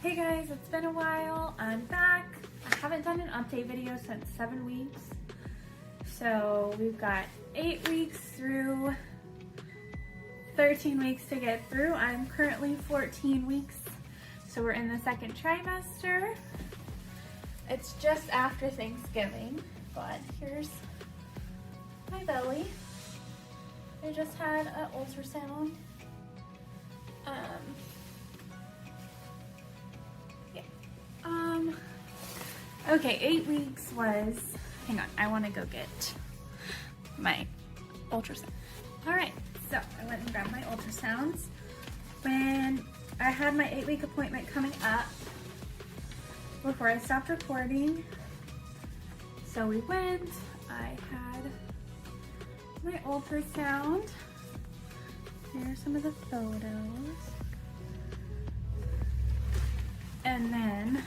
Hey guys, it's been a while. I'm back. I haven't done an update video since 7 weeks. So we've got 8 weeks through 13 weeks to get through. I'm currently 14 weeks. So we're in the second trimester. It's just after Thanksgiving, but here's my belly. I just had an ultrasound. Okay, 8 weeks was, hang on, I want to go get my ultrasound. All right, so I went and grabbed my ultrasounds. When I had my 8-week appointment coming up, before I stopped recording, so we went, I had my ultrasound. Here's some of the photos. And then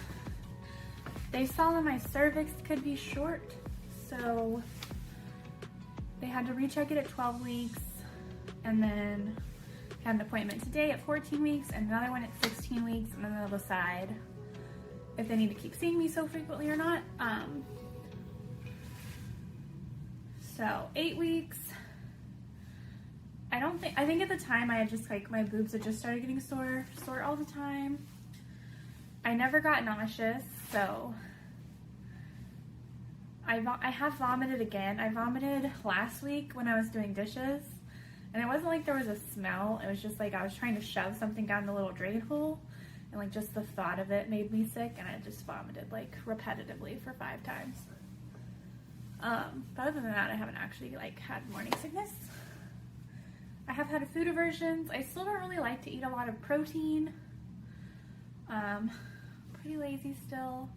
they saw that my cervix could be short, so they had to recheck it at 12 weeks, and then had an appointment today at 14 weeks and another one at 16 weeks, and then they'll decide if they need to keep seeing me so frequently or not. So 8 weeks. I think at the time I had just like, my boobs had just started getting sore all the time. I never got nauseous, so I have vomited again. I vomited last week when I was doing dishes, and it wasn't like there was a smell. It was just like I was trying to shove something down the little drain hole, and like just the thought of it made me sick, and I just vomited like repetitively for 5 times. But other than that, I haven't actually like had morning sickness. I have had food aversions. I still don't really like to eat a lot of protein. Pretty lazy still.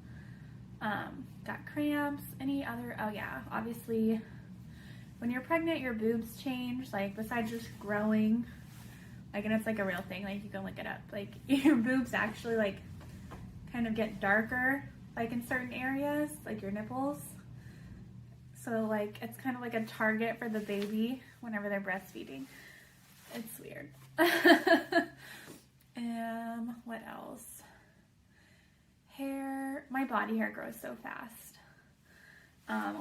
Got cramps. Any other, oh yeah, obviously when you're pregnant your boobs change, like besides just growing, like, and it's like a real thing, like you can look it up, like your boobs actually like kind of get darker like in certain areas, like your nipples. So like it's kind of like a target for the baby whenever they're breastfeeding. It's weird. What else? Hair, my body hair grows so fast.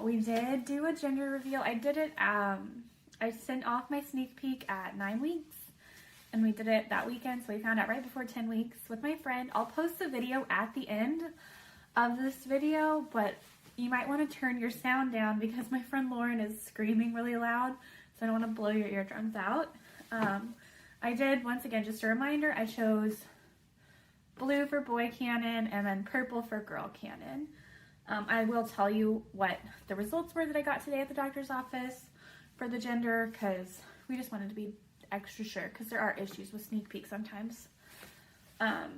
We did do a gender reveal. I did it, I sent off my sneak peek at 9 weeks, and we did it that weekend, so we found out right before 10 weeks with my friend. I'll post the video at the end of this video, but you might want to turn your sound down because my friend Lauren is screaming really loud, so I don't want to blow your eardrums out. I did, once again, just a reminder, I chose blue for boy canon and then purple for girl canon. I will tell you what the results were that I got today at the doctor's office for the gender, because we just wanted to be extra sure, because there are issues with sneak peeks sometimes. But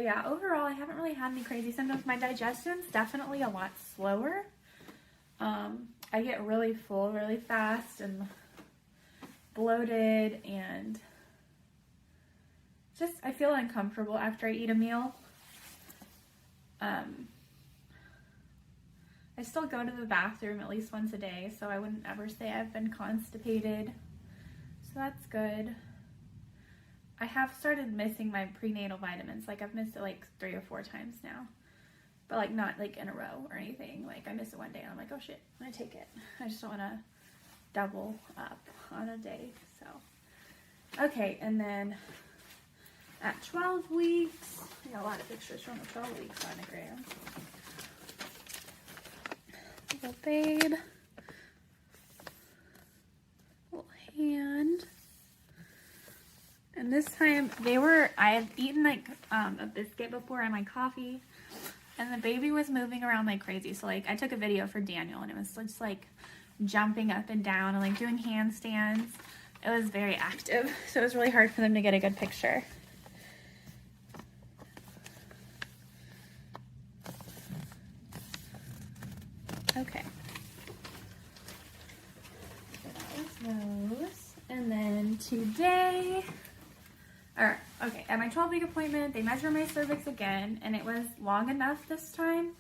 yeah, overall I haven't really had any crazy symptoms. My digestion's definitely a lot slower. I get really full really fast and bloated, and just I feel uncomfortable after I eat a meal. I still go to the bathroom at least once a day, so I wouldn't ever say I've been constipated, so that's good. I have started missing my prenatal vitamins. Like I've missed it like 3 or 4 times now, but like not like in a row or anything. Like I miss it one day and I'm like, oh shit, I take it. I just don't want to double up on a day. So okay, and then at 12 weeks, I got a lot of pictures from the 12 week sonogram. Little babe, little hand. And this time I had eaten like a biscuit before and my coffee, and the baby was moving around like crazy. So like I took a video for Daniel, and it was just like jumping up and down and like doing handstands. It was very active, so it was really hard for them to get a good picture. Okay. So that was those. And then today, okay, at my 12-week appointment, they measured my cervix again, and it was long enough this time,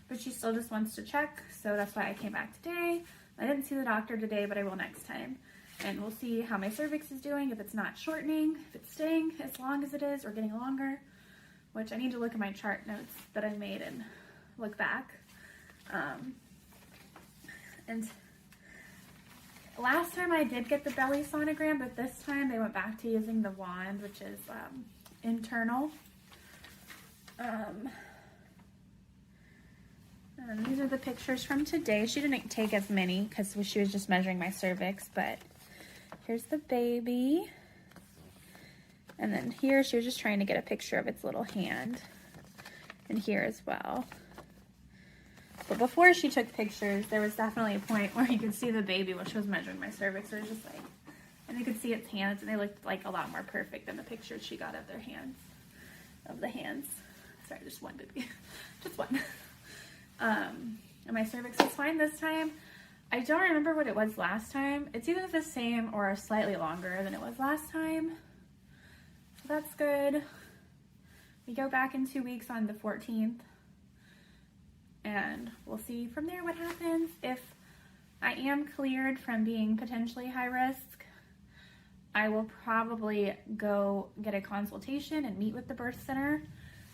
but she still just wants to check, so that's why I came back today. I didn't see the doctor today, but I will next time. And we'll see how my cervix is doing, if it's not shortening, if it's staying as long as it is or getting longer, which I need to look at my chart notes that I made and look back. And last time I did get the belly sonogram, but this time they went back to using the wand, which is internal. And these are the pictures from today. She didn't take as many because she was just measuring my cervix, but here's the baby. And then here she was just trying to get a picture of its little hand. And here as well. But before she took pictures, there was definitely a point where you could see the baby while she was measuring my cervix. It was just like, and you could see its hands, and they looked like a lot more perfect than the pictures she got of their hands, Sorry, just one baby, just one. And my cervix was fine this time. I don't remember what it was last time. It's either the same or slightly longer than it was last time. So that's good. We go back in 2 weeks on the 14th. And we'll see from there what happens. If I am cleared from being potentially high risk, I will probably go get a consultation and meet with the birth center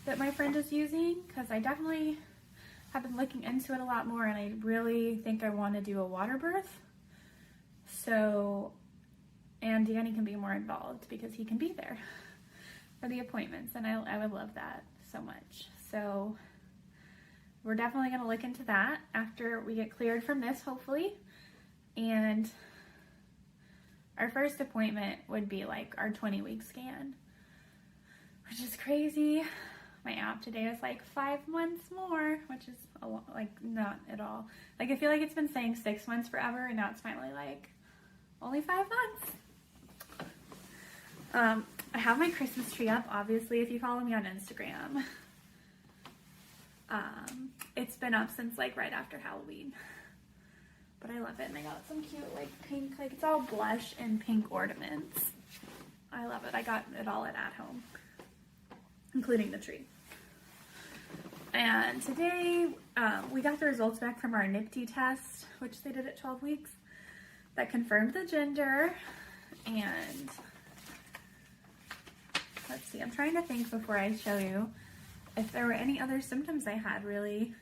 that my friend is using, because I definitely have been looking into it a lot more, and I really think I want to do a water birth. So, and Danny can be more involved because he can be there for the appointments, and I would love that so much. So we're definitely going to look into that after we get cleared from this, hopefully. And our first appointment would be like our 20-week scan, which is crazy. My app today is like 5 months more, which is a lot, like not at all. Like I feel like it's been saying 6 months forever, and now it's finally like only 5 months. I have my Christmas tree up, obviously, if you follow me on Instagram. It's been up since like right after Halloween, but I love it. And I got some cute like pink, like it's all blush and pink ornaments. I love it. I got it all at home, including the tree. And today we got the results back from our NIPT test, which they did at 12 weeks, that confirmed the gender. And let's see, I'm trying to think before I show you if there were any other symptoms I had. Really,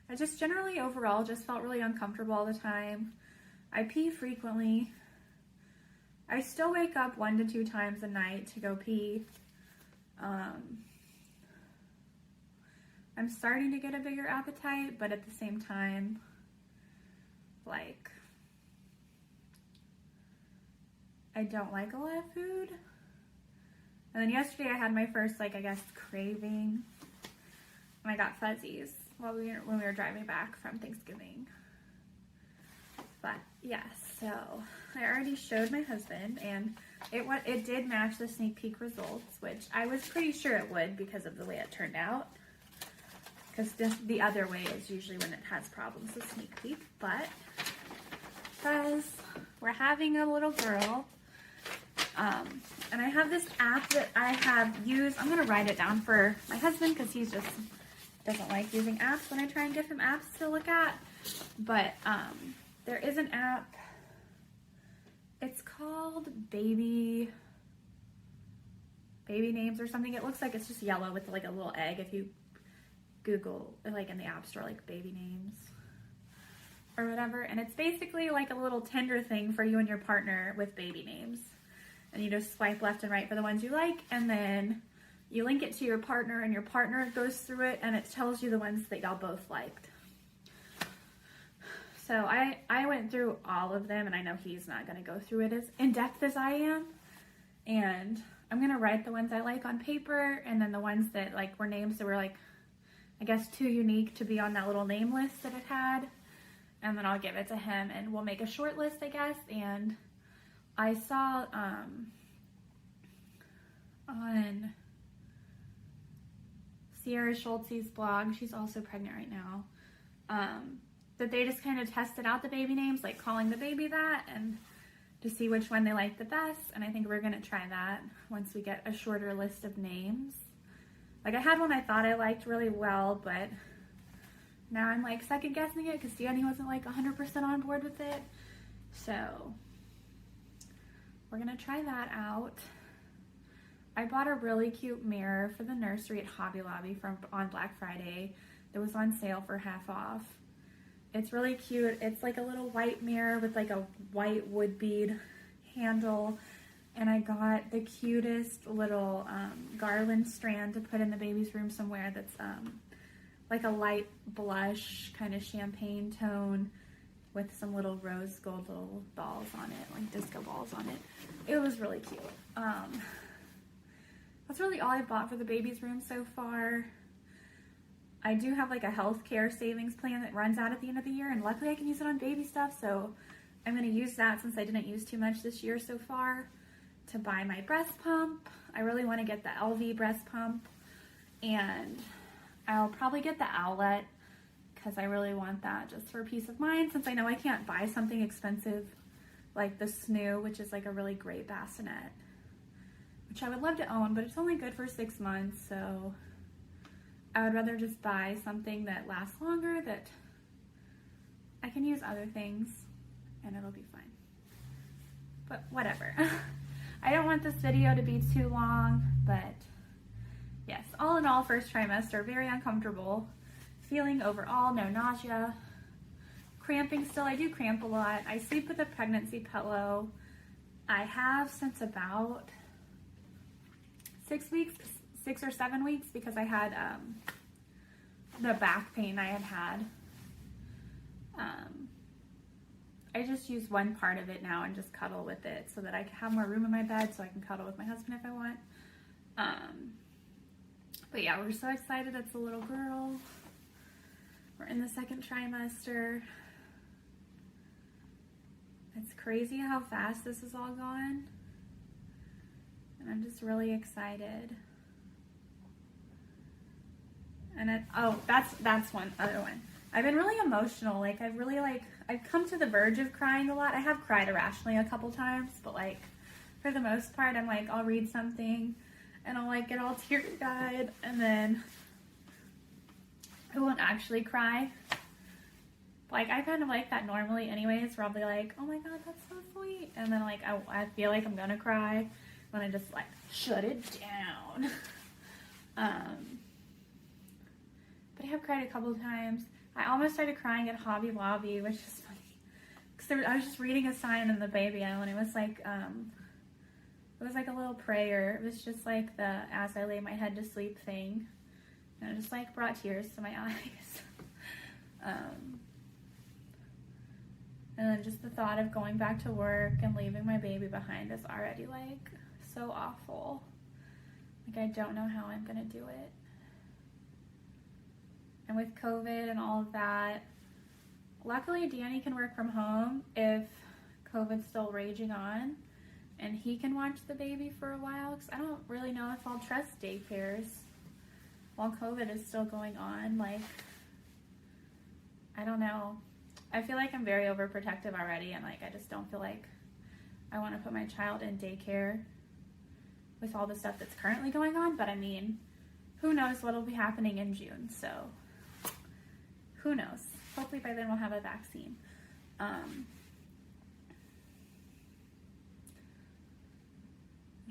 I just generally overall just felt really uncomfortable all the time. I pee frequently. I still wake up 1 to 2 times a night to go pee. I'm starting to get a bigger appetite, but at the same time, like, I don't like a lot of food. And then yesterday I had my first, like, I guess, craving, and I got fuzzies when we were driving back from Thanksgiving. But yes, so I already showed my husband, and it did match the sneak peek results, which I was pretty sure it would because of the way it turned out. Because the other way is usually when it has problems with sneak peek, but because we're having a little girl. And I have this app that I have used. I'm going to write it down for my husband because he just doesn't like using apps when I try and give him apps to look at. But there is an app. It's called Baby Names or something. It looks like it's just yellow with like a little egg. If you Google, like in the App Store, like Baby Names or whatever. And it's basically like a little Tinder thing for you and your partner with baby names. And you just swipe left and right for the ones you like, and then you link it to your partner, and your partner goes through it, and it tells you the ones that y'all both liked. So I went through all of them, and I know he's not going to go through it as in-depth as I am. And I'm going to write the ones I like on paper, and then the ones that like were names that were like, I guess, too unique to be on that little name list that it had. And then I'll give it to him, and we'll make a short list, I guess. And I saw on Sierra Schultz's blog, she's also pregnant right now, that they just kind of tested out the baby names, like calling the baby that, and to see which one they liked the best. And I think we're going to try that once we get a shorter list of names. Like, I had one I thought I liked really well, but now I'm like second guessing it because Danny wasn't like 100% on board with it. So we're gonna try that out. I bought a really cute mirror for the nursery at Hobby Lobby on Black Friday. It was on sale for half off. It's really cute. It's like a little white mirror with like a white wood bead handle. And I got the cutest little garland strand to put in the baby's room somewhere that's like a light blush kind of champagne tone with some little rose gold little balls on it, like disco balls on it. It was really cute. That's really all I've bought for the baby's room so far. I do have like a healthcare savings plan that runs out at the end of the year, and luckily I can use it on baby stuff, so I'm going to use that since I didn't use too much this year so far to buy my breast pump. I really want to get the LV breast pump, and I'll probably get the Owlet because I really want that just for peace of mind, since I know I can't buy something expensive like the Snoo, which is like a really great bassinet, which I would love to own, but it's only good for 6 months, so I would rather just buy something that lasts longer, that I can use other things, and it'll be fine. But whatever. I don't want this video to be too long, but yes, all in all, first trimester, very uncomfortable. Feeling overall no nausea. Cramping still, I do cramp a lot. I sleep with a pregnancy pillow. I have since about 6 weeks, 6 or 7 weeks, because I had the back pain I had. I just use one part of it now and just cuddle with it so that I have more room in my bed so I can cuddle with my husband if I want. But yeah, we're so excited. It's a little girl. We're in the second trimester. It's crazy how fast this has all gone. And I'm just really excited. And that's one other one. I've been really emotional. Like I've come to the verge of crying a lot. I have cried irrationally a couple times, but like for the most part, I'm like, I'll read something and I'll like get all teary-eyed, and then I won't actually cry. Like I kind of like that normally anyways, where I'll be like, oh my god, that's so sweet. And then like I feel like I'm gonna cry when I just like shut it down. But I have cried a couple of times. I almost started crying at Hobby Lobby, which is funny. Because I was just reading a sign in the baby aisle, and it was like a little prayer. It was just like the as I lay my head to sleep thing. And it just like brought tears to my eyes. And then just the thought of going back to work and leaving my baby behind is already like so awful. Like I don't know how I'm gonna do it. And with COVID and all of that, luckily Danny can work from home if COVID's still raging on, and he can watch the baby for a while, because I don't really know if I'll trust daycares while COVID is still going on. Like, I don't know. I feel like I'm very overprotective already, and like I just don't feel like I want to put my child in daycare with all the stuff that's currently going on. But I mean, who knows what'll be happening in June, so who knows. Hopefully by then we'll have a vaccine. I've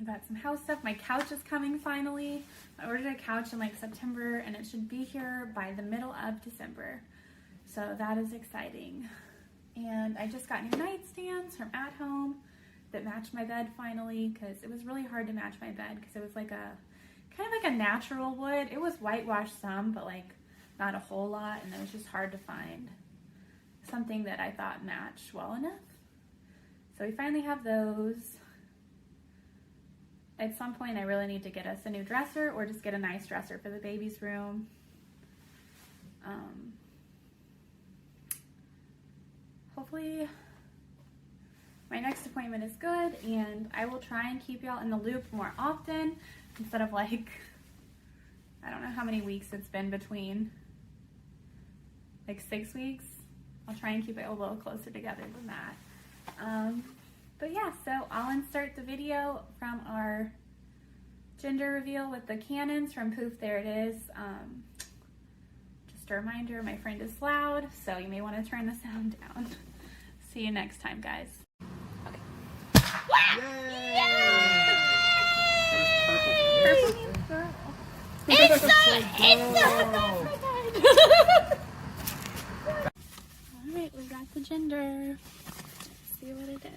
got some house stuff. My couch is coming finally. I ordered a couch in like September, and it should be here by the middle of December. So that is exciting. And I just got new nightstands from At Home that match my bed finally, because it was really hard to match my bed because it was like a kind of like a natural wood. It was whitewashed some, but like not a whole lot, and it was just hard to find something that I thought matched well enough. So we finally have those. At some point I really need to get us a new dresser, or just get a nice dresser for the baby's room. Hopefully my next appointment is good, and I will try and keep y'all in the loop more often, instead of like, I don't know how many weeks it's been between, like 6 weeks. I'll try and keep it a little closer together than that. But yeah, so I'll insert the video from our gender reveal with the cannons from Poof. There it is. Just a reminder, my friend is loud, so you may want to turn the sound down. See you next time, guys. Okay. It's Alright, we got the gender. Let's see what it is.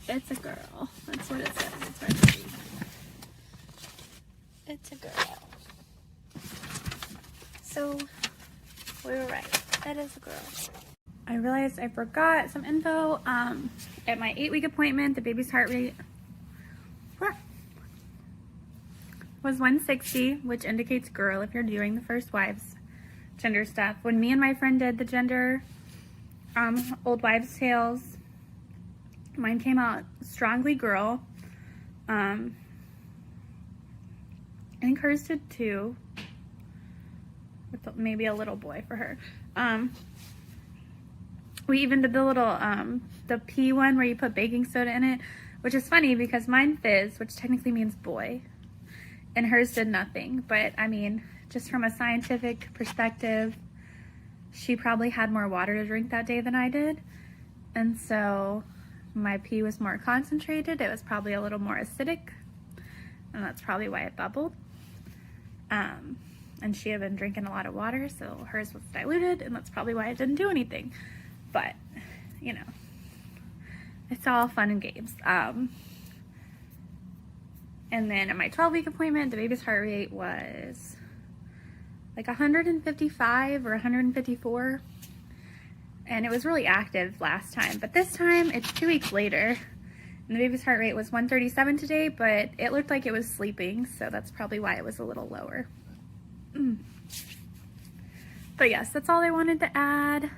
It's a girl. That's what it says. It's hard to read. It's a girl. So, we were right. That is a girl. I realized I forgot some info. At my 8-week appointment, the baby's heart rate was 160, which indicates girl if you're doing the first wives gender stuff. When me and my friend did the gender old wives tales, mine came out strongly girl. I think hers did too, with maybe a little boy for her. We even did the little the pea one where you put baking soda in it, which is funny because mine fizz, which technically means boy, and hers did nothing. But I mean, just from a scientific perspective, she probably had more water to drink that day than I did, and so my pee was more concentrated. It was probably a little more acidic, and that's probably why it bubbled. And she had been drinking a lot of water, so hers was diluted, and that's probably why it didn't do anything. But, you know, it's all fun and games. And then at my 12-week appointment, the baby's heart rate was like 155 or 154. And it was really active last time. But this time, it's 2 weeks later. And the baby's heart rate was 137 today, but it looked like it was sleeping. So that's probably why it was a little lower. But yes, that's all I wanted to add.